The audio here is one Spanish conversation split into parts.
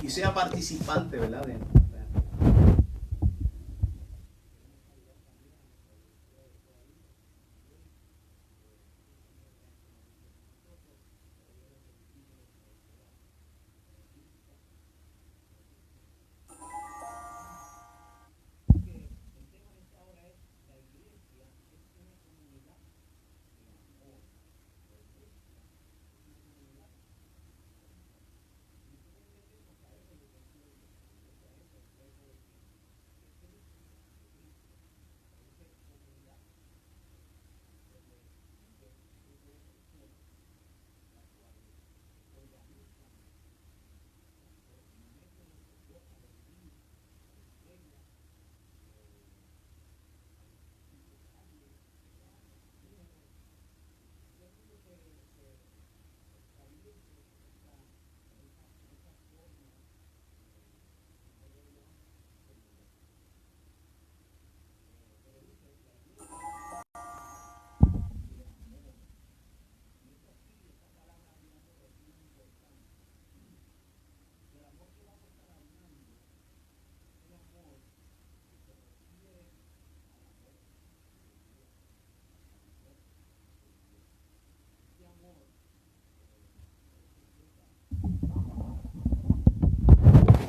y sea participante, ¿verdad?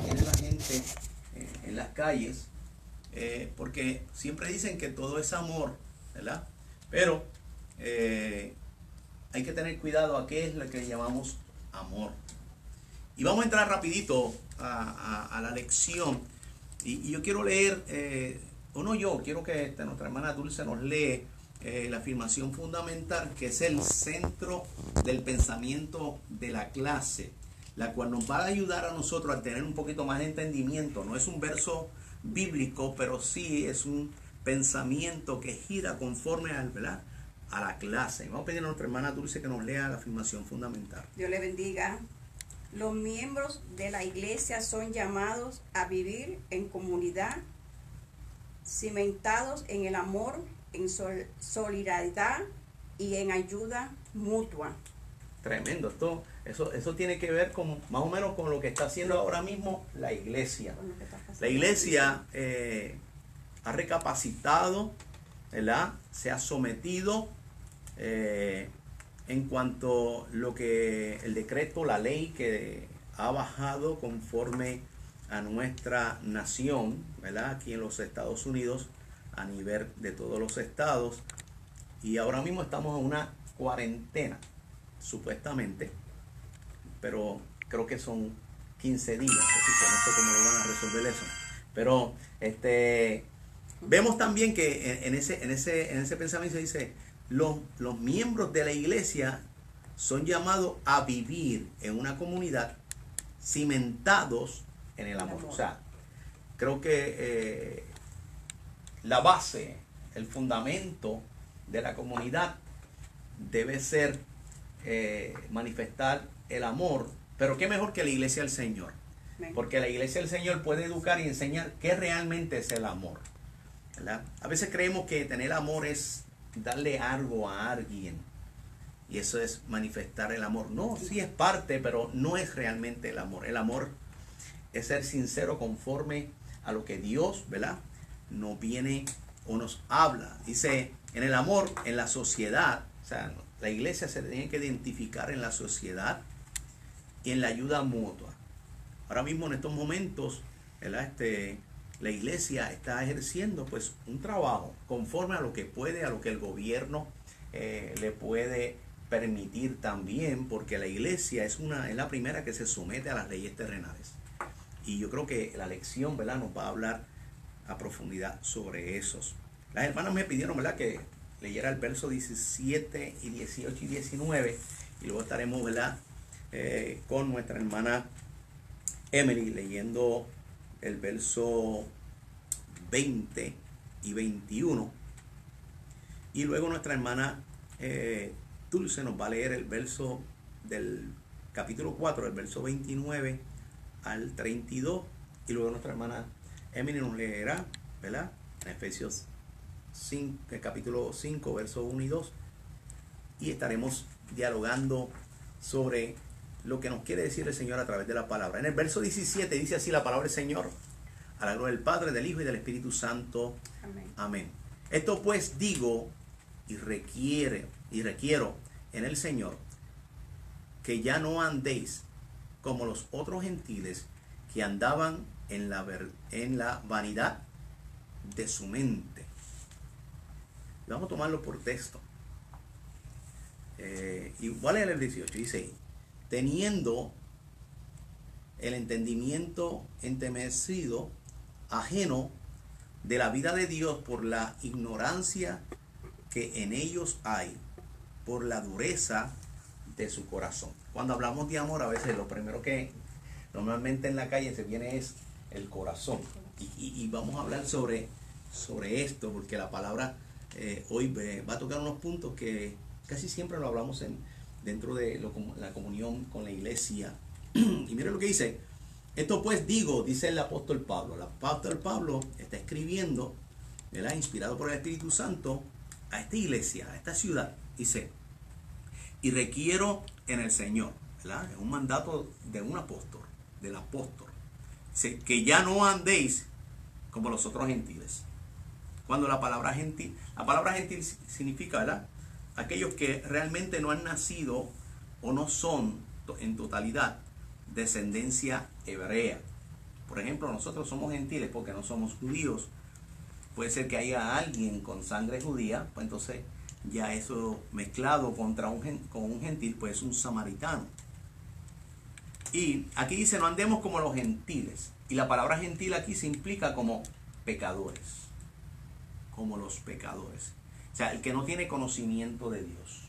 Tiene la gente en las calles, porque siempre dicen que todo es amor, ¿verdad? Pero hay que tener cuidado a qué es lo que llamamos amor. Y vamos a entrar rapidito a la lección. Y yo quiero leer, quiero que nuestra hermana Dulce nos lee la afirmación fundamental, que es el centro del pensamiento de la clase, la cual nos va a ayudar a nosotros a tener un poquito más de entendimiento. No es un verso bíblico, pero sí es un pensamiento que gira conforme ¿verdad?, a la clase. Vamos a pedir a nuestra hermana Dulce que nos lea la afirmación fundamental. Dios le bendiga. Los miembros de la iglesia son llamados a vivir en comunidad, cimentados en el amor, en solidaridad y en ayuda mutua. Tremendo. Eso tiene que ver con más o menos con lo que está haciendo ahora mismo la iglesia. La iglesia ha recapacitado, ¿verdad? Se ha sometido en cuanto a lo que el decreto, la ley que ha bajado conforme a nuestra nación, ¿verdad?, aquí en los Estados Unidos, a nivel de todos los estados. Y ahora mismo estamos en una cuarentena, supuestamente, pero creo que son 15 días, así que no sé cómo lo van a resolver eso. Pero vemos también que en ese pensamiento se dice, los miembros de la iglesia son llamados a vivir en una comunidad cimentados en el amor. O sea, creo que la base, el fundamento de la comunidad debe ser manifestar el amor, pero qué mejor que la iglesia del Señor, porque la iglesia del Señor puede educar y enseñar qué realmente es el amor, ¿verdad? A veces creemos que tener amor es darle algo a alguien y eso es manifestar el amor. No, sí es parte, pero no es realmente el amor. El amor es ser sincero conforme a lo que Dios, ¿verdad?, nos viene o nos habla. Dice, en el amor, en la sociedad, o sea, la iglesia se tiene que identificar en la sociedad y en la ayuda mutua. Ahora mismo en estos momentos, ¿verdad?, la iglesia está ejerciendo pues un trabajo conforme a lo que puede, a lo que el gobierno le puede permitir también, porque la iglesia es la primera que se somete a las leyes terrenales. Y yo creo que la lección, ¿verdad?, nos va a hablar a profundidad sobre esos. Las hermanas me pidieron, ¿verdad?, que leyera el verso 17 y 18 y 19, y luego estaremos, ¿verdad?, con nuestra hermana Emily leyendo el verso 20 y 21, y luego nuestra hermana Dulce nos va a leer el verso del capítulo 4, el verso 29 al 32, y luego nuestra hermana Emily nos leerá, ¿verdad?, en Efesios 5, el capítulo 5, verso 1 y 2, y estaremos dialogando sobre lo que nos quiere decir el Señor a través de la palabra. En el verso 17 dice así la palabra del Señor: a la gloria del Padre, del Hijo y del Espíritu Santo. Amén. Amén. Esto pues digo y requiero en el Señor, que ya no andéis como los otros gentiles que andaban en la vanidad de su mente. Vamos a tomarlo por texto. Y voy a leer el 18. Dice: teniendo el entendimiento entemecido, ajeno de la vida de Dios por la ignorancia que en ellos hay, por la dureza de su corazón. Cuando hablamos de amor, a veces lo primero que normalmente en la calle se viene es el corazón. Y vamos a hablar sobre esto, porque la palabra hoy va a tocar unos puntos que casi siempre lo hablamos dentro de la comunión con la iglesia. Y mire lo que dice: esto pues digo, dice el apóstol Pablo. El apóstol Pablo está escribiendo, ¿verdad?, inspirado por el Espíritu Santo, a esta iglesia, a esta ciudad. Dice: y requiero en el Señor, ¿verdad? Es un mandato de un apóstol, del apóstol. Dice: que ya no andéis como los otros gentiles. Cuando la palabra gentil significa, ¿verdad?, aquellos que realmente no han nacido o no son en totalidad descendencia hebrea. Por ejemplo, nosotros somos gentiles porque no somos judíos. Puede ser que haya alguien con sangre judía, pues entonces ya eso mezclado con un gentil, pues es un samaritano. Y aquí dice: no andemos como los gentiles. Y la palabra gentil aquí se implica como pecadores. Como los pecadores. O sea, el que no tiene conocimiento de Dios.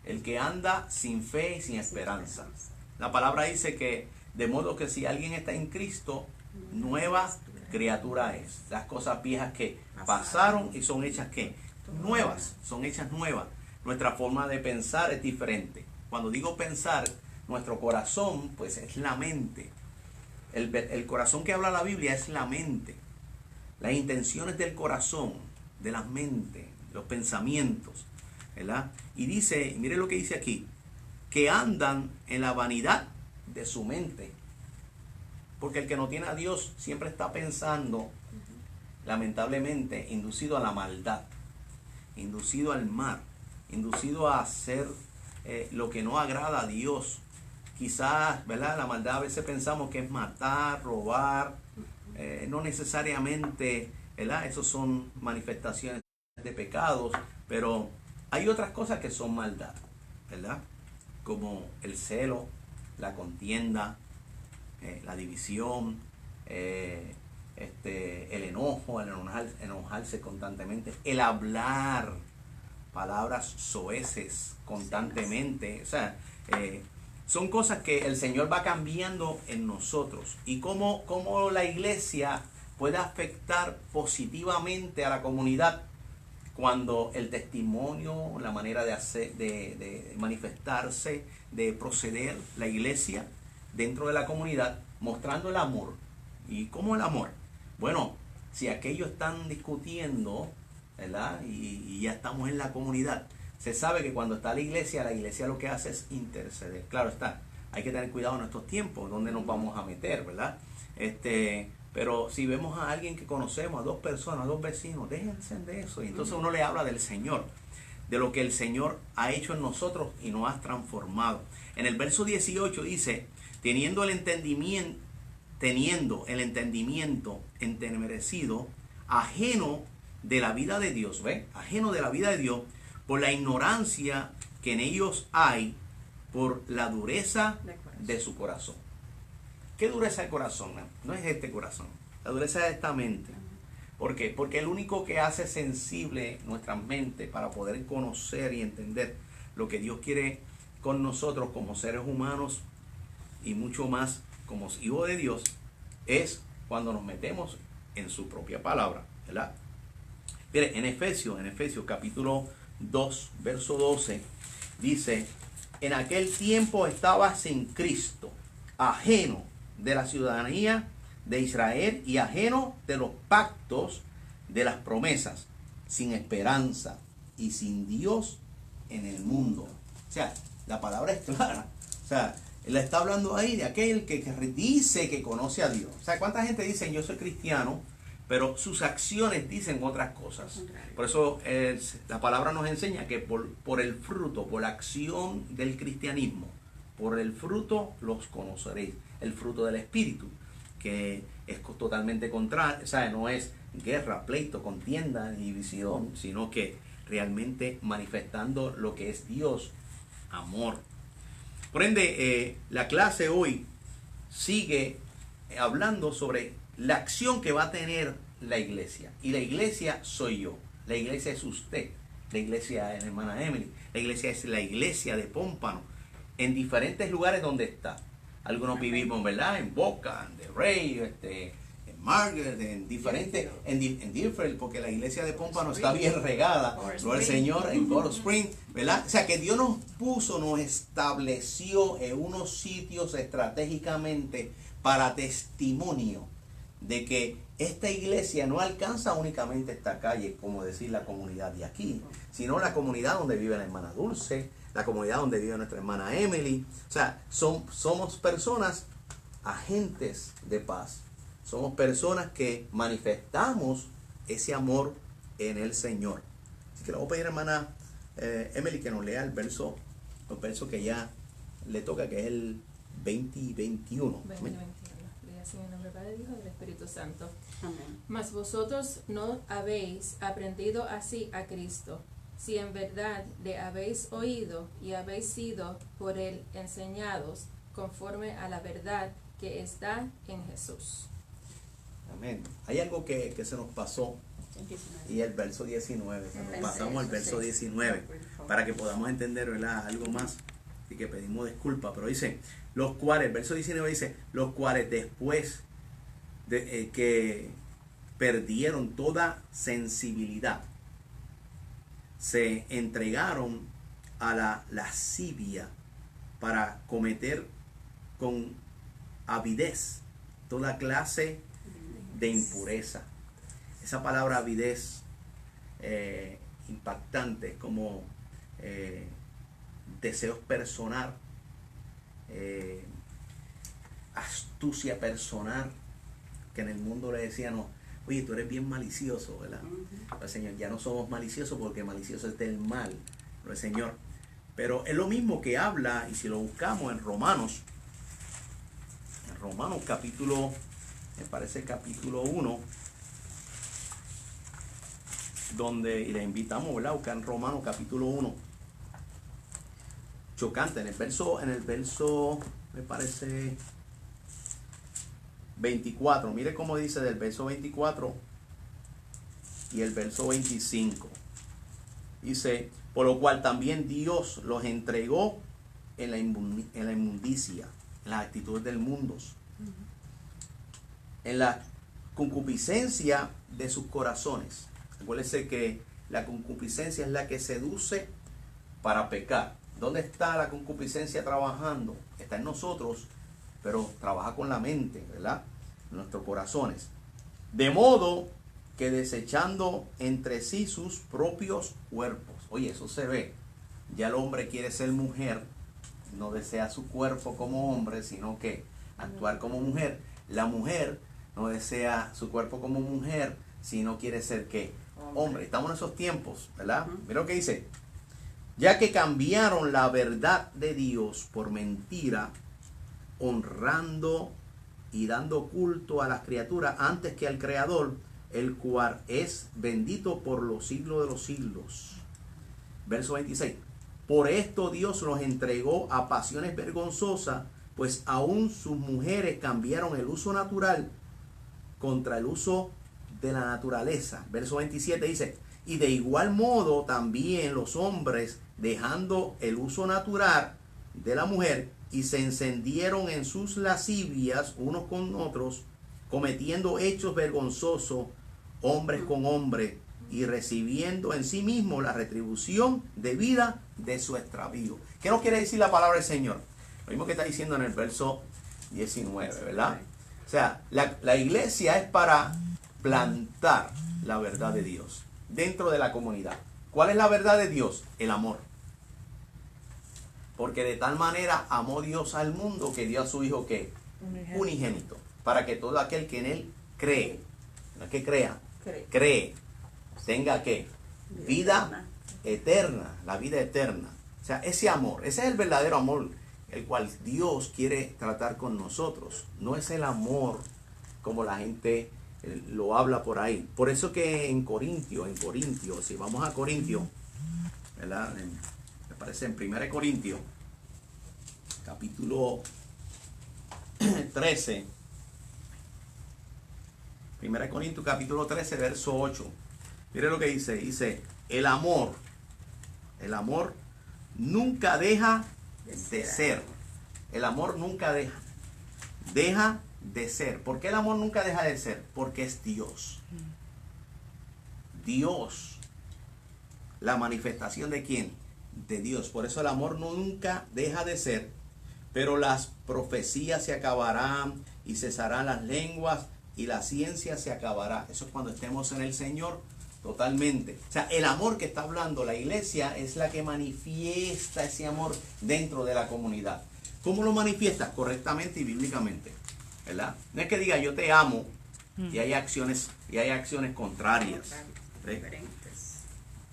El que anda sin fe y sin esperanza. La palabra dice que de modo que si alguien está en Cristo, nueva criatura es. Las cosas viejas que pasaron y son hechas ¿qué? Nuevas. Son hechas nuevas. Nuestra forma de pensar es diferente. Cuando digo pensar, nuestro corazón, pues es la mente. El corazón que habla la Biblia es la mente. Las intenciones del corazón, de la mente, los pensamientos, ¿verdad? Y dice, mire lo que dice aquí: que andan en la vanidad de su mente. Porque el que no tiene a Dios siempre está pensando, lamentablemente, inducido a la maldad, inducido al mal, inducido a hacer lo que no agrada a Dios. Quizás, ¿verdad?, la maldad a veces pensamos que es matar, robar, no necesariamente, ¿verdad? Esos son manifestaciones de pecados, pero hay otras cosas que son maldad, ¿verdad? Como el celo, la contienda, la división, el enojo, el enojarse constantemente, el hablar palabras soeces constantemente. O sea, son cosas que el Señor va cambiando en nosotros. Y cómo la iglesia puede afectar positivamente a la comunidad cuando el testimonio, la manera de hacer, de manifestarse, de proceder la iglesia dentro de la comunidad, mostrando el amor. ¿Y cómo el amor? Bueno, si aquellos están discutiendo, ¿verdad?, y ya estamos en la comunidad, se sabe que cuando está la iglesia lo que hace es interceder. Claro está, hay que tener cuidado en estos tiempos, donde nos vamos a meter, ¿verdad? Pero si vemos a alguien que conocemos, a dos personas, a dos vecinos, déjense de eso. Y entonces uno le habla del Señor, de lo que el Señor ha hecho en nosotros y nos ha transformado. En el verso 18 dice: teniendo el entendimiento entenebrecido, ajeno de la vida de Dios, ¿ve? Ajeno de la vida de Dios, por la ignorancia que en ellos hay, por la dureza de su corazón. ¿Qué dureza de corazón? No es este corazón, la dureza de esta mente. ¿Por qué? Porque el único que hace sensible nuestra mente para poder conocer y entender lo que Dios quiere con nosotros como seres humanos y mucho más como hijos de Dios es cuando nos metemos en su propia palabra, ¿verdad? Mire, en Efesios capítulo 2, verso 12, dice: en aquel tiempo estaba sin Cristo, ajeno de la ciudadanía de Israel y ajeno de los pactos de las promesas, sin esperanza y sin Dios en el mundo. O sea, la palabra es clara. O sea, Él está hablando ahí de aquel que dice que conoce a Dios. O sea, ¿cuánta gente dice yo soy cristiano, pero sus acciones dicen otras cosas? Por eso la palabra nos enseña que por el fruto, por la acción del cristianismo, por el fruto los conoceréis. El fruto del Espíritu, que es totalmente contrario, o sea, no es guerra, pleito, contienda, división, sino que realmente manifestando lo que es Dios, amor. Por ende, la clase hoy sigue hablando sobre la acción que va a tener la iglesia. Y la iglesia soy yo. La iglesia es usted. La iglesia es la hermana Emily. La iglesia es la iglesia de Pómpano. En diferentes lugares donde está. Algunos vivimos, ¿verdad? En Boca, en The Ray, en Margaret, en diferentes, en Deerfield, porque la iglesia de Pómpano está bien regada. Gloria al Señor, en Coral Spring, ¿verdad? O sea, que Dios nos puso, nos estableció en unos sitios estratégicamente para testimonio de que esta iglesia no alcanza únicamente esta calle, como decir la comunidad de aquí, sino la comunidad donde vive la hermana Dulce, la comunidad donde vive nuestra hermana Emily. O sea, somos personas agentes de paz. Somos personas que manifestamos ese amor en el Señor. Así que le voy a pedir a hermana Emily que nos lea los versos que ya le toca, que es el 20 y 21. 20 y 21. Lea así en el nombre del Padre, del Hijo y del Espíritu Santo. Amén. Mas vosotros no habéis aprendido así a Cristo, si en verdad le habéis oído y habéis sido por él enseñados conforme a la verdad que está en Jesús. Amén. Hay algo que se nos pasó, y el verso 19. Nos pasamos al verso 19 para que podamos entender, ¿verdad?, algo más. Así que pedimos disculpas, pero dice, los cuales, el verso 19 dice, los cuales después de que perdieron toda sensibilidad, se entregaron a la lascivia para cometer con avidez toda clase de impureza. Esa palabra avidez impactante, como deseos personal, astucia personal, que en el mundo le decían, no, oye, tú eres bien malicioso, ¿verdad? Pues, Señor, ya no somos maliciosos porque malicioso es del mal, pero el Señor. Pero es lo mismo que habla, y si lo buscamos en Romanos capítulo, me parece capítulo 1, donde, y le invitamos, ¿verdad?, a buscar en Romanos capítulo 1, chocante, en el verso, me parece 24, mire cómo dice del verso 24 y el verso 25, dice, por lo cual también Dios los entregó en la inmundicia, en las actitudes del mundo, en la concupiscencia de sus corazones. Acuérdense que la concupiscencia es la que seduce para pecar. ¿Dónde está la concupiscencia trabajando? Está en nosotros, pero trabaja con la mente, ¿verdad?, en nuestros corazones. De modo que desechando entre sí sus propios cuerpos. Oye, eso se ve. Ya el hombre quiere ser mujer, no desea su cuerpo como hombre, sino que actuar como mujer. La mujer no desea su cuerpo como mujer, sino quiere ser ¿qué? Hombre. Estamos en esos tiempos, ¿verdad? Mira lo que dice. Ya que cambiaron la verdad de Dios por mentira, honrando y dando culto a las criaturas antes que al Creador, el cual es bendito por los siglos de los siglos. Verso 26. Por esto Dios los entregó a pasiones vergonzosas, pues aún sus mujeres cambiaron el uso natural contra el uso de la naturaleza. Verso 27 dice, y de igual modo también los hombres, dejando el uso natural de la mujer, y se encendieron en sus lascivias unos con otros, cometiendo hechos vergonzosos, hombres con hombres, y recibiendo en sí mismo la retribución debida de su extravío. ¿Qué nos quiere decir la palabra del Señor? Lo mismo que está diciendo en el verso 19, ¿verdad? O sea, la iglesia es para plantar la verdad de Dios dentro de la comunidad. ¿Cuál es la verdad de Dios? El amor. Porque de tal manera amó Dios al mundo que dio a su Hijo que unigénito, para que todo aquel que en él cree, no es que crea, cree, tenga que vida eterna, la vida eterna. O sea, ese amor, ese es el verdadero amor, el cual Dios quiere tratar con nosotros. No es el amor como la gente lo habla por ahí. Por eso que en Corintios, si vamos a Corintios, ¿verdad? Me parece en 1 Corintios, capítulo 13. 1 Corintios capítulo 13, verso 8. Mire lo que dice. Dice, el amor nunca deja de ser. El amor nunca deja de ser. ¿Por qué el amor nunca deja de ser? Porque es Dios. Dios. La manifestación de ¿quién? De Dios. Por eso el amor nunca deja de ser. Pero las profecías se acabarán y cesarán las lenguas y la ciencia se acabará. Eso es cuando estemos en el Señor totalmente. O sea, el amor que está hablando la iglesia es la que manifiesta ese amor dentro de la comunidad. ¿Cómo lo manifiesta? Correctamente y bíblicamente, ¿verdad? No es que diga yo te amo y hay acciones contrarias. Diferentes.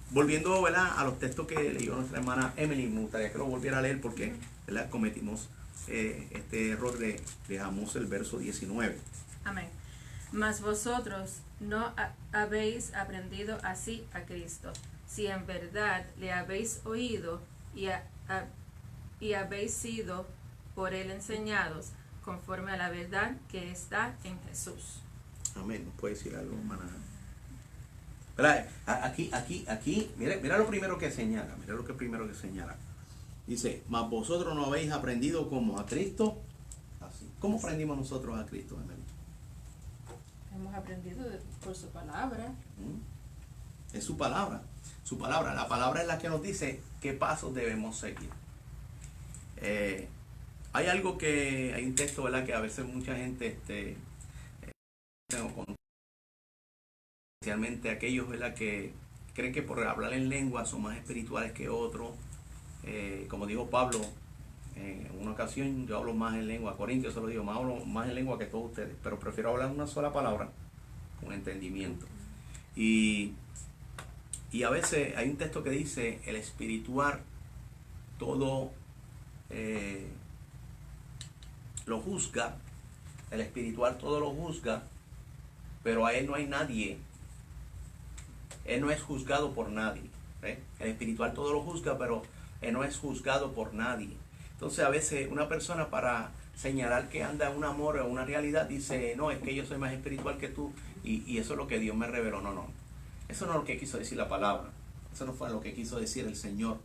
Volviendo, ¿verdad?, a los textos que leyó nuestra hermana Emily, me gustaría que lo volviera a leer porque, ¿verdad?, cometimos este error de Amós, el verso 19. Amén. Mas vosotros no habéis aprendido así a Cristo, si en verdad le habéis oído y habéis sido por él enseñados, conforme a la verdad que está en Jesús. Amén. ¿Nos puede decir algo, hermana? Aquí, mira lo primero que señala, Dice, mas vosotros no habéis aprendido como a Cristo, así. ¿Cómo aprendimos nosotros a Cristo, Amén? Hemos aprendido por su palabra. Es su palabra. La palabra es la que nos dice qué pasos debemos seguir. Hay un texto, ¿verdad?, que a veces mucha gente, especialmente aquellos, ¿verdad?, que creen que por hablar en lengua son más espirituales que otros. Como dijo Pablo, en una ocasión yo hablo más en lengua, a Corintios se lo digo, hablo más en lengua que todos ustedes, pero prefiero hablar una sola palabra con entendimiento. Y a veces hay un texto que dice, el espiritual todo lo juzga, pero a él no hay nadie, él no es juzgado por nadie. El espiritual todo lo juzga, pero él no es juzgado por nadie. Entonces a veces una persona, para señalar que anda en un amor o una realidad, dice, no, es que yo soy más espiritual que tú y eso es lo que Dios me reveló. No, eso no es lo que quiso decir la palabra, eso no fue lo que quiso decir el Señor.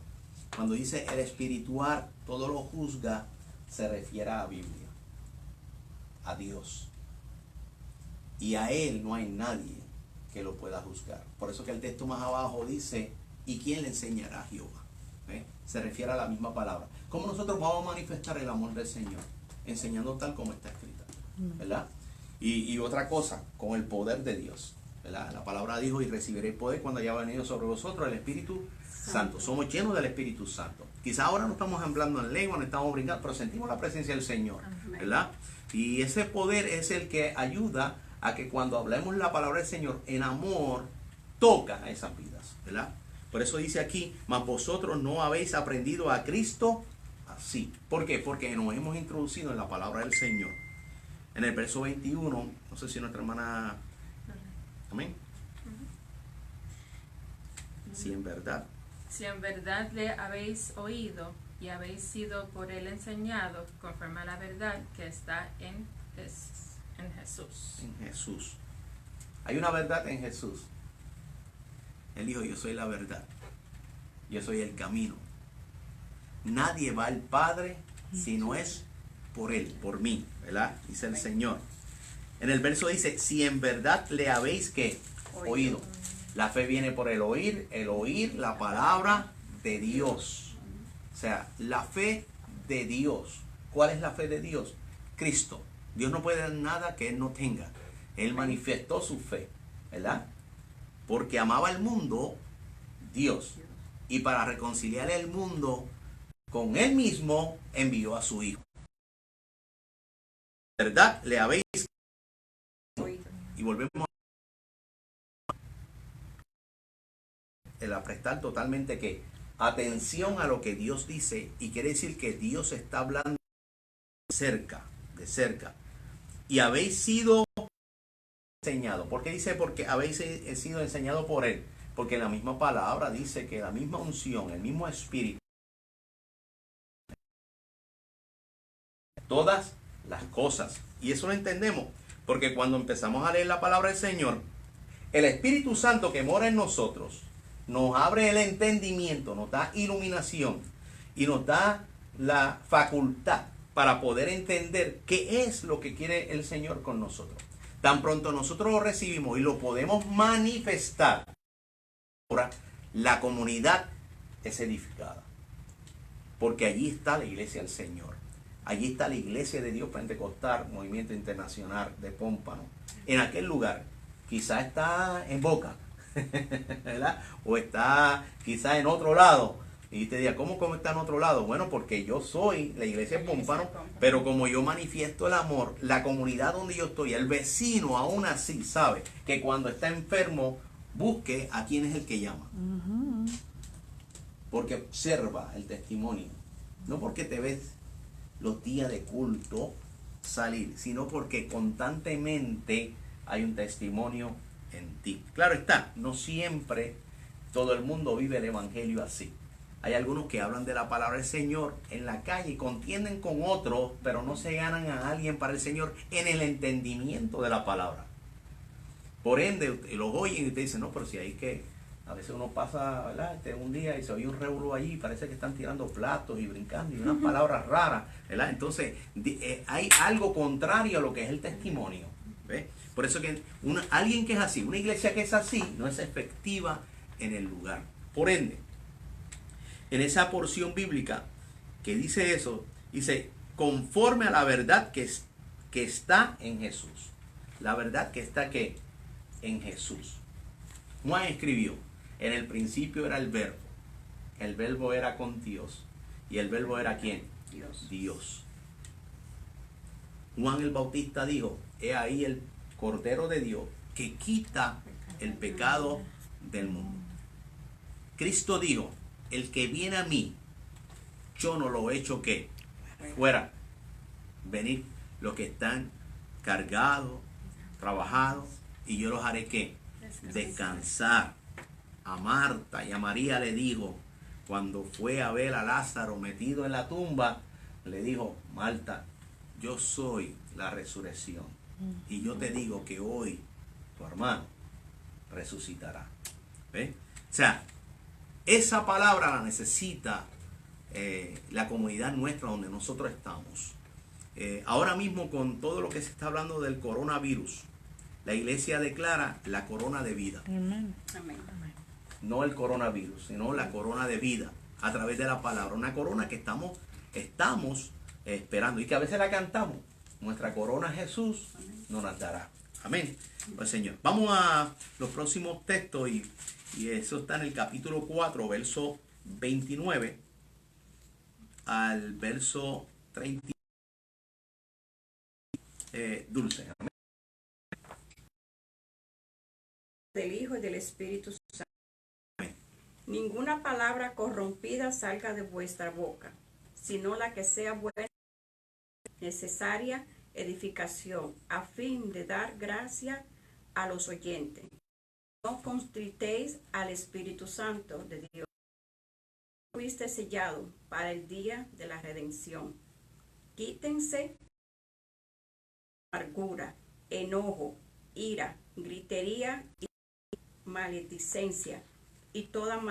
Cuando dice el espiritual todo lo juzga, se refiere a la Biblia, a Dios, y a Él no hay nadie que lo pueda juzgar. Por eso que el texto más abajo dice, ¿y quién le enseñará a Jehová? Se refiere a la misma palabra. ¿Cómo nosotros vamos a manifestar el amor del Señor? Enseñando tal como está escrita, ¿verdad? Y otra cosa, con el poder de Dios, ¿verdad? La palabra dijo, y recibiréis poder cuando haya venido sobre vosotros el Espíritu Santo. Somos llenos del Espíritu Santo. Quizá ahora no estamos hablando en lengua, no estamos brincando, pero sentimos la presencia del Señor, ¿verdad? Y ese poder es el que ayuda a que cuando hablemos la palabra del Señor en amor, toca a esas vidas, ¿verdad? Por eso dice aquí, mas vosotros no habéis aprendido a Cristo así. ¿Por qué? Porque nos hemos introducido en la palabra del Señor. En el verso 21, no sé si nuestra hermana... Amén. Si en verdad le habéis oído y habéis sido por él enseñados, conforme a la verdad que está en Jesús. En Jesús. Hay una verdad en Jesús. Él dijo, yo soy la verdad, yo soy el camino. Nadie va al Padre si no es por Él, por mí, ¿verdad? Dice el Señor. En el verso dice, si en verdad le habéis ¿qué? Oído. La fe viene por el oír la palabra de Dios. O sea, la fe de Dios. ¿Cuál es la fe de Dios? Cristo. Dios no puede dar nada que Él no tenga. Él manifestó su fe, ¿verdad? Porque amaba al mundo, Dios. Y para reconciliar el mundo con él mismo envió a su Hijo. ¿Verdad? Le habéis Oído. y volvemos a prestar totalmente que atención a lo que Dios dice, y quiere decir que Dios está hablando de cerca. Y habéis sido enseñado. ¿Por qué dice? Porque habéis sido enseñado por él. Porque la misma palabra dice que la misma unción, el mismo espíritu, todas las cosas. Y eso lo entendemos. Porque cuando empezamos a leer la palabra del Señor, el Espíritu Santo que mora en nosotros nos abre el entendimiento, nos da iluminación y nos da la facultad para poder entender qué es lo que quiere el Señor con nosotros. Tan pronto nosotros lo recibimos y lo podemos manifestar, ahora la comunidad es edificada. Porque allí está la iglesia del Señor. Allí está la iglesia de Dios Pentecostal, Movimiento Internacional de Pómpano. En aquel lugar, quizá está en Boca, ¿verdad? O está quizá en otro lado. Y te diga, ¿cómo está en otro lado? Bueno, porque yo soy la iglesia de Pómpano, pero como yo manifiesto el amor, la comunidad donde yo estoy, el vecino aún así sabe que cuando está enfermo, busque a quién es el que llama. Porque observa el testimonio. No porque te ves los días de culto salir, sino porque constantemente hay un testimonio en ti. Claro está, no siempre todo el mundo vive el evangelio así. Hay algunos que hablan de la palabra del Señor en la calle y contienden con otros, pero no se ganan a alguien para el Señor en el entendimiento de la palabra. Por ende, los oyen y te dicen, no, pero si hay que, a veces uno pasa, ¿verdad? Un día y se oye un revolú allí, parece que están tirando platos y brincando y unas palabras raras, ¿verdad? Entonces, hay algo contrario a lo que es el testimonio, ¿ves? Por eso que alguien que es así, una iglesia que es así, no es efectiva en el lugar. Por ende, en esa porción bíblica que dice eso, dice, conforme a la verdad que está en Jesús. La verdad que está ¿qué? En Jesús. Juan escribió, en el principio era el verbo era con Dios, y el verbo era ¿quién? Dios. Juan el Bautista dijo, he ahí el Cordero de Dios que quita el pecado del mundo. Cristo dijo, el que viene a mí, yo no lo he hecho ¿qué? Fuera. Venid los que están cargados, trabajados, y yo los haré ¿qué? Descansar. A Marta y a María le dijo, cuando fue a ver a Lázaro metido en la tumba, le dijo, Marta, yo soy la resurrección. Y yo te digo que hoy tu hermano resucitará. ¿Ves? O sea, esa palabra la necesita la comunidad nuestra donde nosotros estamos. Ahora mismo con todo lo que se está hablando del coronavirus, la iglesia declara la corona de vida. Amén. No el coronavirus, sino la corona de vida a través de la palabra. Una corona que estamos esperando y que a veces la cantamos. Nuestra corona Jesús nos la dará. Amén. Pues Señor, vamos a los próximos textos y eso está en el capítulo 4, verso 29 al verso 30. Dulce. Amén. Del Hijo y del Espíritu Santo. Ninguna palabra corrompida salga de vuestra boca, sino la que sea buena, necesaria edificación, a fin de dar gracia a los oyentes. No constritéis al Espíritu Santo de Dios. Fuiste sellado para el día de la redención. Quítense amargura, enojo, ira, gritería y maledicencia y toda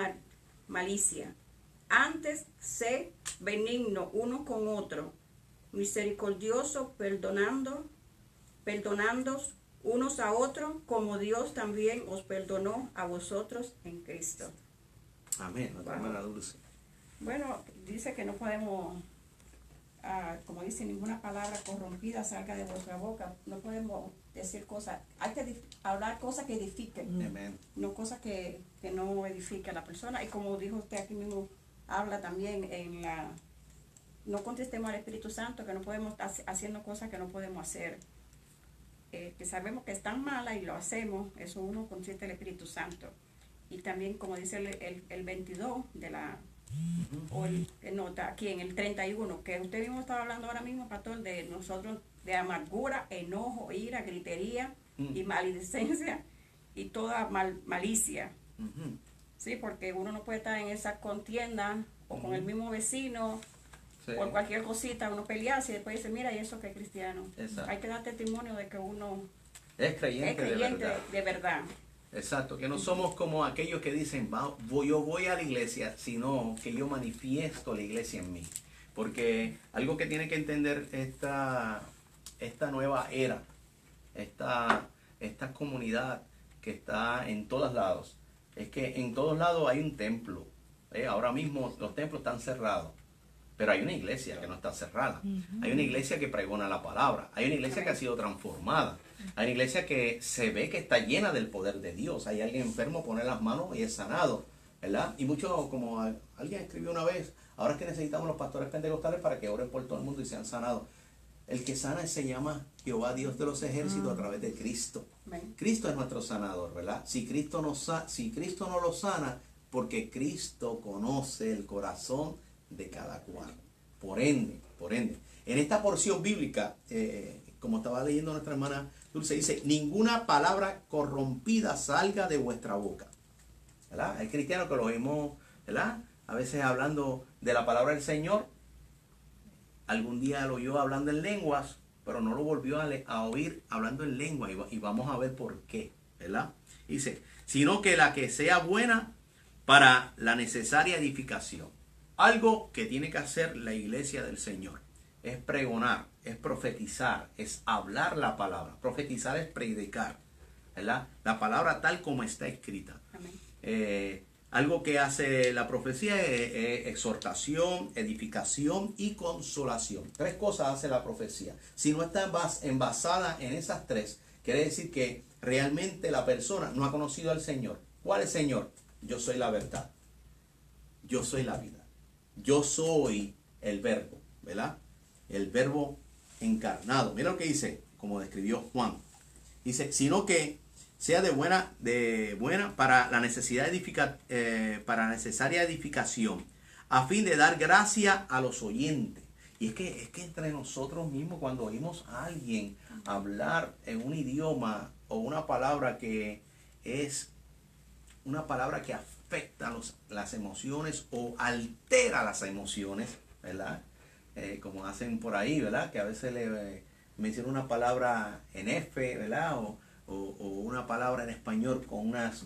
malicia. Antes, sé benigno uno con otro, misericordioso, perdonándoos unos a otros, como Dios también os perdonó a vosotros en Cristo. Amén. Nuestra hermana Dulce. Bueno, dice que no podemos, como dice, ninguna palabra corrompida salga de vuestra boca. No podemos decir cosas, hay que hablar cosas que edifiquen, Amén. no cosas que no edifiquen a la persona. Y como dijo usted aquí mismo, habla también en no contristemos al Espíritu Santo, que no podemos estar haciendo cosas que no podemos hacer. Que sabemos que están malas y lo hacemos, eso uno contrista al Espíritu Santo. Y también, como dice el 22 de la, o el, no, aquí en el 31, que usted mismo estaba hablando ahora mismo, pastor, de nosotros, de amargura, enojo, ira, gritería y maledicencia y toda malicia. Sí, porque uno no puede estar en esa contienda o con el mismo vecino. Sí. Por cualquier cosita uno pelearse y después dice, mira, y eso que es cristiano. Exacto. Hay que dar testimonio de que uno es creyente de verdad. Exacto, que no somos como aquellos que dicen, yo voy a la iglesia, sino que yo manifiesto la iglesia en mí. Porque algo que tiene que entender esta nueva era, esta comunidad que está en todos lados, es que en todos lados hay un templo. Ahora mismo los templos están cerrados. Pero hay una iglesia que no está cerrada. Hay una iglesia que pregona la palabra. Hay una iglesia que ha sido transformada. Hay una iglesia que se ve que está llena del poder de Dios. Hay alguien enfermo, pone las manos y es sanado, ¿verdad? Y mucho, como alguien escribió una vez, ahora es que necesitamos los pastores pentecostales para que oren por todo el mundo y sean sanados. El que sana se llama Jehová Dios de los ejércitos a través de Cristo. Cristo es nuestro sanador, ¿verdad? Si Cristo no lo sana, porque Cristo conoce el corazón de cada cual. Por ende, en esta porción bíblica, como estaba leyendo nuestra hermana Dulce, dice, ninguna palabra corrompida salga de vuestra boca. ¿Verdad? Hay cristianos que lo oímos, ¿verdad? A veces hablando de la palabra del Señor. Algún día lo oyó hablando en lenguas, pero no lo volvió a oír hablando en lengua. Y vamos a ver por qué, ¿verdad? Dice, sino que la que sea buena para la necesaria edificación. Algo que tiene que hacer la iglesia del Señor es pregonar, es profetizar, es hablar la palabra. Profetizar es predicar, ¿verdad? La palabra tal como está escrita. Algo que hace la profecía es exhortación, edificación y consolación. 3 cosas hace la profecía. Si no está envasada en esas 3, quiere decir que realmente la persona no ha conocido al Señor. ¿Cuál es el Señor? Yo soy la verdad. Yo soy la vida. Yo soy el verbo, ¿verdad? El verbo encarnado. Mira lo que dice, como describió Juan. Dice, sino que sea de buena para la para necesaria edificación, a fin de dar gracia a los oyentes. Y es que entre nosotros mismos, cuando oímos a alguien hablar en un idioma o una palabra que es una palabra que afecta las emociones o altera las emociones, ¿verdad? Como hacen por ahí, ¿verdad? Que a veces le mencionan una palabra en F, ¿verdad? O una palabra en español con unas,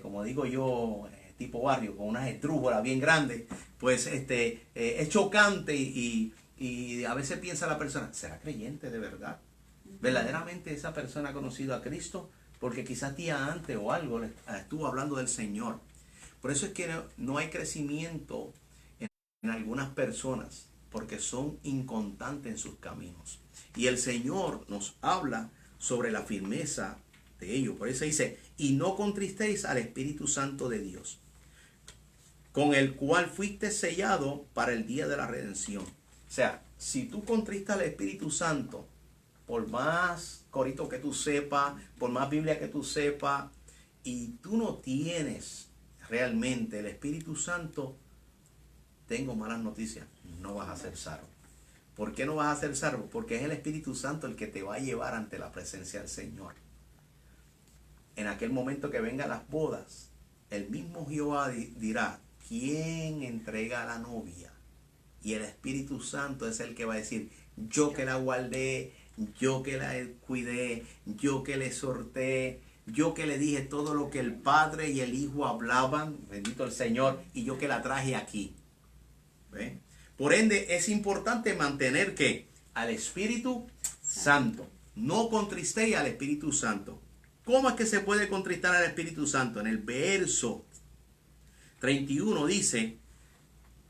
como digo yo, tipo barrio, con unas estrújolas bien grandes, pues es chocante y a veces piensa la persona, ¿será creyente de verdad? ¿Verdaderamente esa persona ha conocido a Cristo? Porque quizás día antes o algo estuvo hablando del Señor. Por eso es que no hay crecimiento en algunas personas, porque son inconstantes en sus caminos. Y el Señor nos habla sobre la firmeza de ellos. Por eso dice, y no contristéis al Espíritu Santo de Dios, con el cual fuiste sellado para el día de la redención. O sea, si tú contristas al Espíritu Santo, por más corito que tú sepas, por más Biblia que tú sepas, y tú no tienes realmente el Espíritu Santo, tengo malas noticias, no vas a ser salvo. ¿Por qué no vas a ser salvo? Porque es el Espíritu Santo el que te va a llevar ante la presencia del Señor. En aquel momento que vengan las bodas, el mismo Jehová dirá, ¿quién entrega a la novia? Y el Espíritu Santo es el que va a decir, yo que la guardé, yo que la cuidé, yo que le exhorté, yo que le dije todo lo que el Padre y el Hijo hablaban, bendito el Señor, y yo que la traje aquí. ¿Ve? Por ende, es importante mantener que al Espíritu Santo, no contristéis al Espíritu Santo. ¿Cómo es que se puede contristar al Espíritu Santo? En el verso 31 dice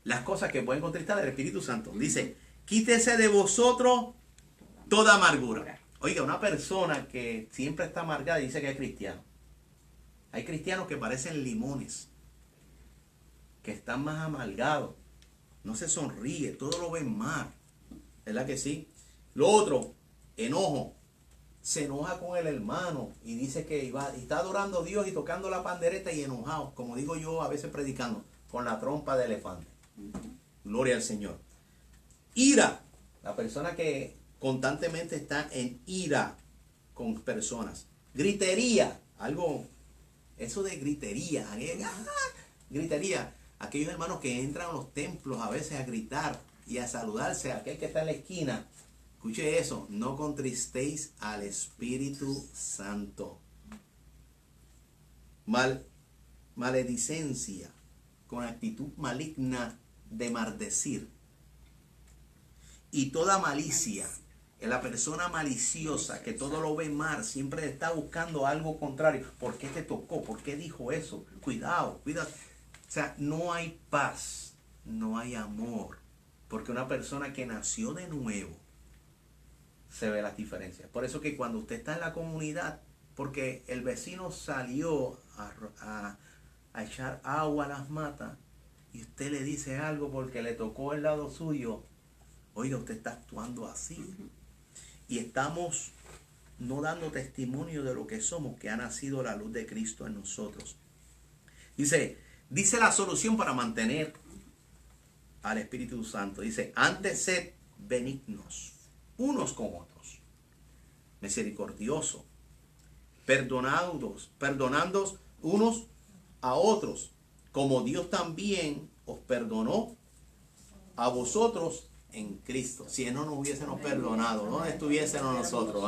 las cosas que pueden contristar al Espíritu Santo. Dice, quítese de vosotros toda amargura. Oiga, una persona que siempre está amargada dice que es cristiano. Hay cristianos que parecen limones, que están más amargados no se sonríe, todo lo ve mal. ¿Verdad que sí? Lo otro, enojo. Se enoja con el hermano y dice que está adorando a Dios y tocando la pandereta y enojado, como digo yo a veces predicando, con la trompa de elefante. Gloria al Señor. Ira, la persona que constantemente está en ira con personas. Gritería, algo, eso de gritería, gritería. Aquellos hermanos que entran a los templos a veces a gritar y a saludarse, aquel que está en la esquina. Escuche eso, no contristéis al Espíritu Santo. Maledicencia, con actitud maligna de maldecir. Y toda malicia, la persona maliciosa que todo lo ve mal, siempre está buscando algo contrario. ¿Por qué te tocó? ¿Por qué dijo eso? Cuidado, cuidado. O sea, no hay paz, no hay amor. Porque una persona que nació de nuevo, se ve las diferencias. Por eso que cuando usted está en la comunidad, porque el vecino salió a echar agua a las matas y usted le dice algo porque le tocó el lado suyo, oiga, usted está actuando así. Y estamos no dando testimonio de lo que somos, que ha nacido la luz de Cristo en nosotros. Dice la solución para mantener al Espíritu Santo. Dice, antes sed benignos unos con otros, misericordiosos, perdonando unos a otros, como Dios también os perdonó a vosotros en Cristo. Si Él no nos hubiésemos perdonado, ¿dónde estuviésemos nosotros?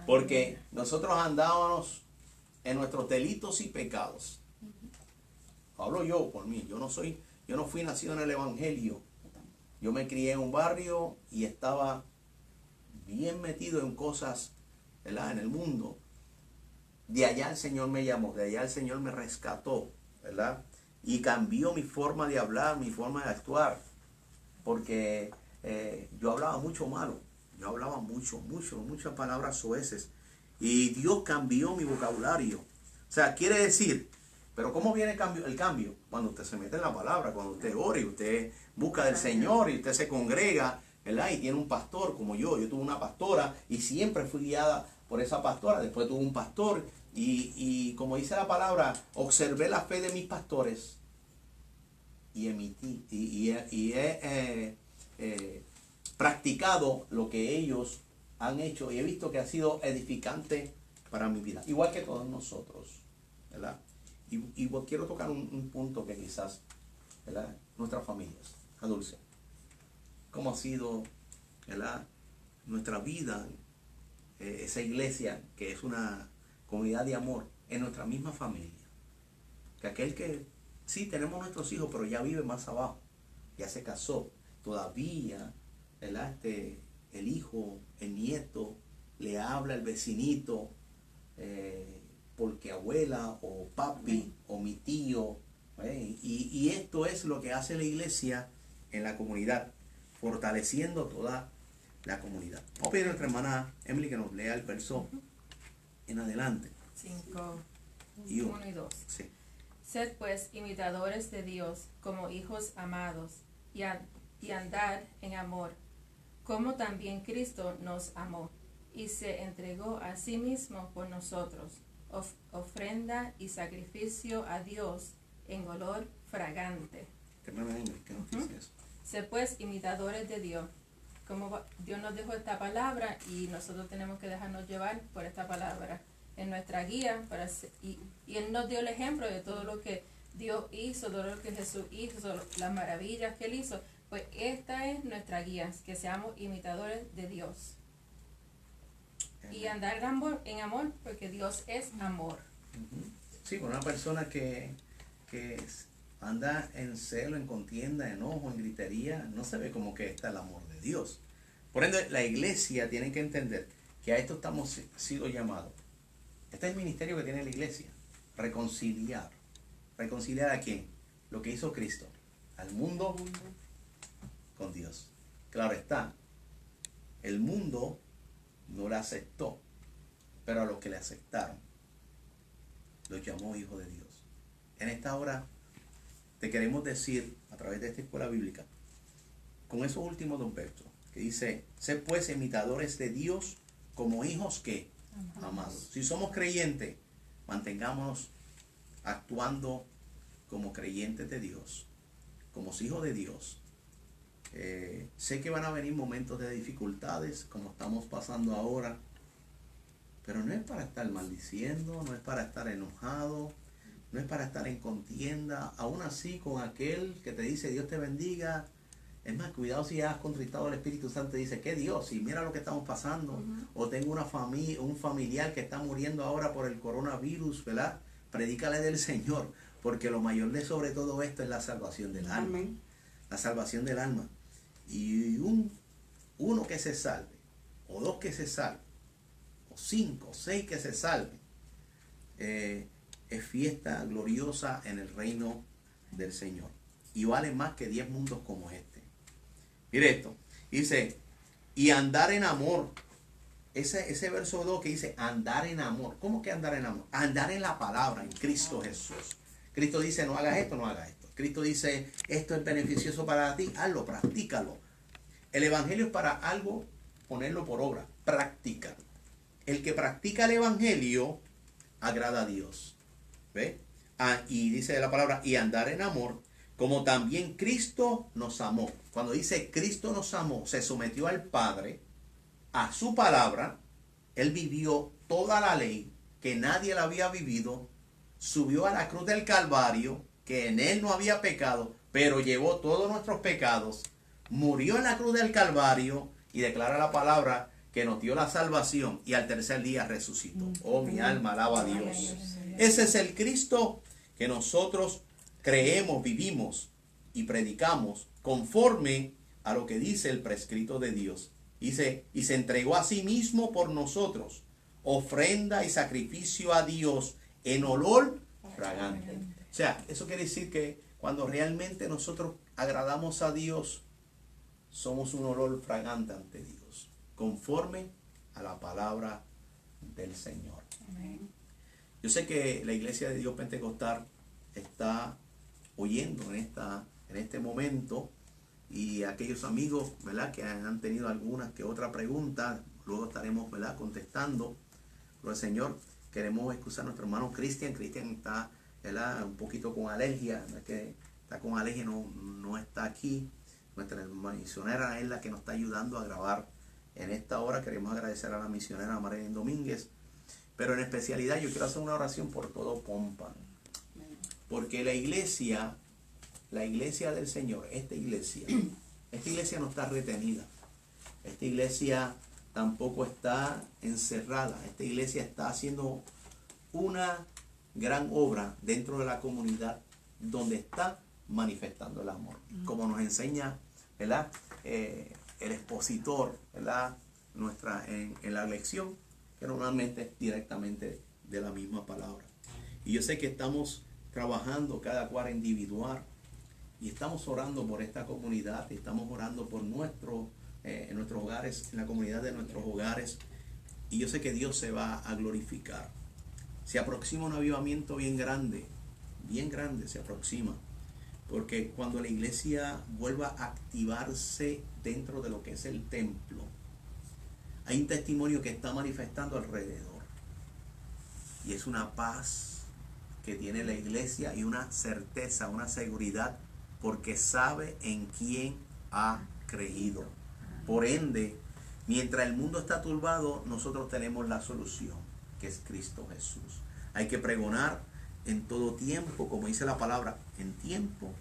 Porque nosotros andábamos en nuestros delitos y pecados. Hablo yo por mí, yo no fui nacido en el Evangelio. Yo me crié en un barrio y estaba bien metido en cosas, ¿verdad?, en el mundo. De allá el Señor me llamó, de allá el Señor me rescató, ¿verdad? Y cambió mi forma de hablar, mi forma de actuar. Porque yo hablaba mucho malo, yo hablaba muchas palabras soeces. Y Dios cambió mi vocabulario. O sea, quiere decir, pero ¿cómo viene el cambio? Cuando usted se mete en la palabra, cuando usted ora y usted busca del Señor y usted se congrega, ¿verdad? Y tiene un pastor como yo tuve una pastora y siempre fui guiada por esa pastora. Después tuve un pastor y como dice la palabra, observé la fe de mis pastores y emití y he practicado lo que ellos han hecho y he visto que ha sido edificante para mi vida, igual que todos nosotros, ¿verdad? Y quiero tocar un punto que quizás, ¿verdad?, nuestras familias, a Dulce, cómo ha sido, ¿verdad?, nuestra vida, esa iglesia que es una comunidad de amor en nuestra misma familia, que aquel que sí tenemos nuestros hijos pero ya vive más abajo, ya se casó, todavía, ¿verdad?, el hijo, el nieto le habla al vecinito porque abuela o papi o mi tío, y esto es lo que hace la iglesia en la comunidad, fortaleciendo toda la comunidad. Vamos a pedir a nuestra hermana Emily que nos lea el verso en adelante. 5, Y 1 y 2. Sí. Sed pues imitadores de Dios como hijos amados y andar en amor, como también Cristo nos amó y se entregó a sí mismo por nosotros, ofrenda y sacrificio a Dios en olor fragante. Hermana Emily, ¿qué nos dice eso? Sed pues imitadores de Dios. Como Dios nos dejó esta palabra y nosotros tenemos que dejarnos llevar por esta palabra en nuestra guía y Él nos dio el ejemplo de todo lo que Dios hizo, todo lo que Jesús hizo, las maravillas que Él hizo. Pues esta es nuestra guía, que seamos imitadores de Dios. Y andar en amor, porque Dios es amor. Sí, una persona que anda en celo, en contienda, enojo, en gritería, no se ve como que está el amor de Dios. Por ende, la iglesia tiene que entender que a esto estamos sido llamados. Este es el ministerio que tiene la iglesia. Reconciliar. ¿Reconciliar a quién? Lo que hizo Cristo. Al mundo con Dios. Claro está. El mundo no la aceptó. Pero a los que le aceptaron, los llamó hijos de Dios. En esta hora te queremos decir a través de esta escuela bíblica, con esos últimos dos versos, que dice, sé pues imitadores de Dios como hijos que amados. Si somos creyentes, mantengámonos actuando como creyentes de Dios, como hijos de Dios. Sé que van a venir momentos de dificultades, como estamos pasando ahora, pero no es para estar maldiciendo, no es para estar enojado, no es para estar en contienda, aún así con aquel que te dice Dios te bendiga. Es más, cuidado si ya has contritado al Espíritu Santo y dice, ¿qué Dios? Y mira lo que estamos pasando. O tengo una familia, un familiar que está muriendo ahora por el coronavirus, ¿verdad? Predícale del Señor, porque lo mayor de sobre todo esto es la salvación del alma. Amén. La salvación del alma. Y uno que se salve, o dos que se salven, o 5, o 6 que se salven, es fiesta gloriosa en el reino del Señor. Y vale más que 10 mundos como este. Mire esto, dice, y andar en amor. Ese verso 2 que dice, andar en amor. ¿Cómo que andar en amor? Andar en la palabra, en Cristo Jesús. Cristo dice, no hagas esto, no hagas esto. Cristo dice, esto es beneficioso para ti, hazlo, practícalo. El evangelio es para algo, ponerlo por obra, práctica. El que practica el evangelio agrada a Dios. ¿Ve? Y dice la palabra, y andar en amor, como también Cristo nos amó. Cuando dice Cristo nos amó, se sometió al Padre, a su palabra. Él vivió toda la ley, que nadie la había vivido. Subió a la cruz del Calvario, que en él no había pecado, pero llevó todos nuestros pecados. Murió en la cruz del Calvario y declara la palabra que nos dio la salvación, y al tercer día resucitó. Oh, mi alma alaba a Dios. Ese es el Cristo que nosotros creemos, vivimos y predicamos conforme a lo que dice el prescrito de Dios. Dice, y se entregó a sí mismo por nosotros, ofrenda y sacrificio a Dios en olor fragante. O sea, eso quiere decir que cuando realmente nosotros agradamos a Dios, somos un olor fragante ante Dios, conforme a la palabra del Señor. Amén. Yo sé que la Iglesia de Dios Pentecostal está oyendo en este momento, y aquellos amigos, ¿verdad?, que han tenido algunas que otra pregunta, luego estaremos, ¿verdad?, contestando. Pero el Señor, queremos excusar a nuestro hermano Cristian. Cristian está, ¿verdad?, un poquito con alergia, no es que está con alergia, no está aquí. Nuestra misionera es la que nos está ayudando a grabar en esta hora. Queremos agradecer a la misionera Marilyn Domínguez, pero en especialidad yo quiero hacer una oración por todo Pompa, porque la iglesia del Señor, esta iglesia no está retenida, esta iglesia tampoco está encerrada, esta iglesia está haciendo una gran obra dentro de la comunidad donde está manifestando el amor, como nos enseña, ¿verdad?, el expositor, ¿verdad?, en la lección, que normalmente es directamente de la misma palabra. Y yo sé que estamos trabajando cada cual individual, y estamos orando por esta comunidad, y estamos orando por en nuestros hogares, en la comunidad de nuestros hogares, y yo sé que Dios se va a glorificar. Se aproxima un avivamiento bien grande se aproxima, porque cuando la iglesia vuelva a activarse dentro de lo que es el templo, hay un testimonio que está manifestando alrededor, y es una paz que tiene la iglesia y una certeza, una seguridad, porque sabe en quién ha creído. Por ende, mientras el mundo está turbado, nosotros tenemos la solución, que es Cristo Jesús. Hay que pregonar en todo tiempo, como dice la palabra, en tiempo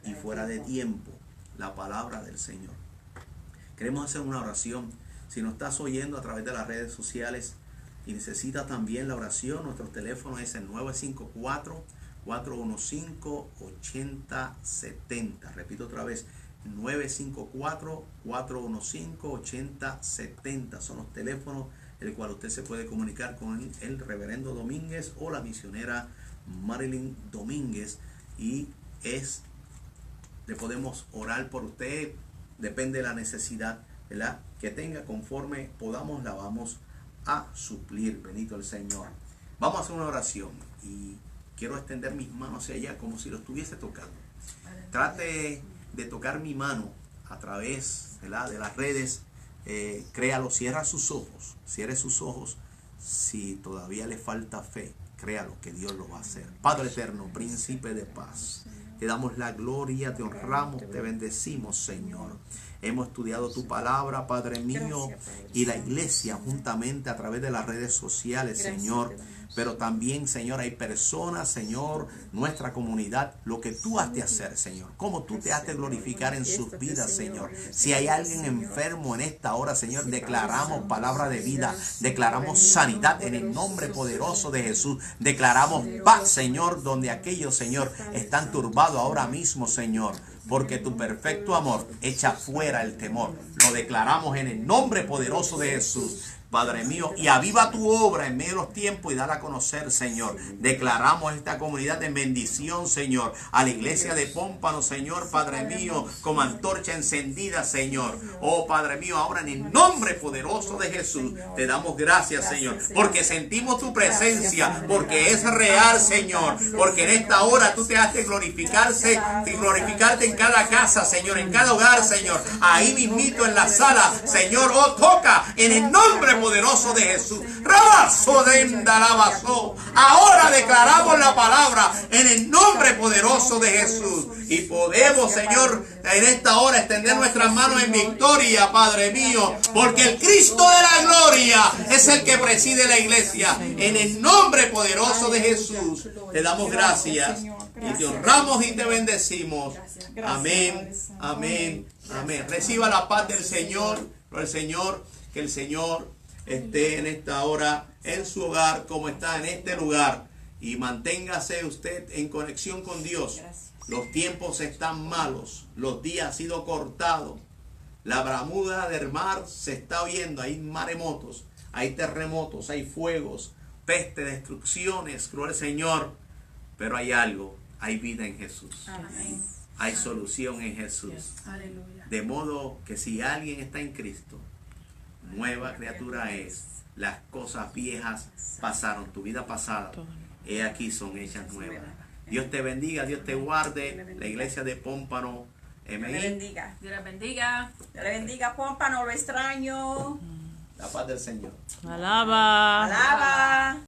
y fuera de tiempo, la palabra del Señor. Queremos hacer una oración. Si nos estás oyendo a través de las redes sociales y necesitas también la oración, nuestro teléfono es el 954-415-8070. Repito otra vez, 954-415-8070. Son los teléfonos el cual usted se puede comunicar con el reverendo Domínguez o la misionera Marilyn Domínguez, y le podemos orar por usted, depende de la necesidad, ¿verdad?, que tenga. Conforme podamos, la vamos a suplir. Bendito el Señor. Vamos a hacer una oración, y quiero extender mis manos hacia allá como si lo estuviese tocando. Trate de tocar mi mano a través, ¿verdad?, de las redes. Créalo, cierre sus ojos. Si todavía le falta fe, créalo que Dios lo va a hacer. Padre eterno, príncipe de paz, te damos la gloria, te honramos, te bendecimos, Señor. Hemos estudiado tu palabra, Padre mío, y la iglesia juntamente a través de las redes sociales, Señor. Pero también, Señor, hay personas, Señor, nuestra comunidad, lo que tú has de hacer, Señor. Cómo tú te has de glorificar en sus vidas, Señor. Si hay alguien enfermo en esta hora, Señor, declaramos palabra de vida, declaramos sanidad en el nombre poderoso de Jesús. Declaramos paz, Señor, donde aquellos, Señor, están turbados ahora mismo, Señor. Porque tu perfecto amor echa fuera el temor. Lo declaramos en el nombre poderoso de Jesús. Padre mío, y aviva tu obra en medio de los tiempos y dala a conocer, Señor. Declaramos esta comunidad de bendición, Señor, a la iglesia de Pómpano, Señor, Padre mío, como antorcha encendida, Señor. Oh, Padre mío, ahora en el nombre poderoso de Jesús, te damos gracias, Señor, porque sentimos tu presencia, porque es real, Señor, porque en esta hora tú te has de glorificarte en cada casa, Señor, en cada hogar, Señor, ahí mismito en la sala, Señor, oh, toca en el nombre poderoso de Jesús. Ahora declaramos la palabra en el nombre poderoso de Jesús. Y podemos, Señor, en esta hora extender nuestras manos en victoria, Padre mío, porque el Cristo de la gloria es el que preside la iglesia. En el nombre poderoso de Jesús te damos gracias y te honramos y te bendecimos. Amén, amén, amén. Reciba la paz del Señor, que el Señor esté en esta hora en su hogar como está en este lugar, y manténgase usted en conexión con Dios. Los tiempos están malos, los días han sido cortados, la bramuda del mar se está oyendo, hay maremotos, hay terremotos, hay fuegos, peste, destrucciones, cruel Señor, pero hay algo, hay vida en Jesús. Amén. Hay solución en Jesús. Aleluya. De modo que si alguien está en Cristo, nueva criatura es. Las cosas viejas pasaron, tu vida pasada, he aquí son hechas nuevas. Dios te bendiga, Dios te guarde. La iglesia de Pómpano. Dios le bendiga. Dios le bendiga. Dios le bendiga, Pómpano, lo extraño. La paz del Señor. Alaba. Alaba.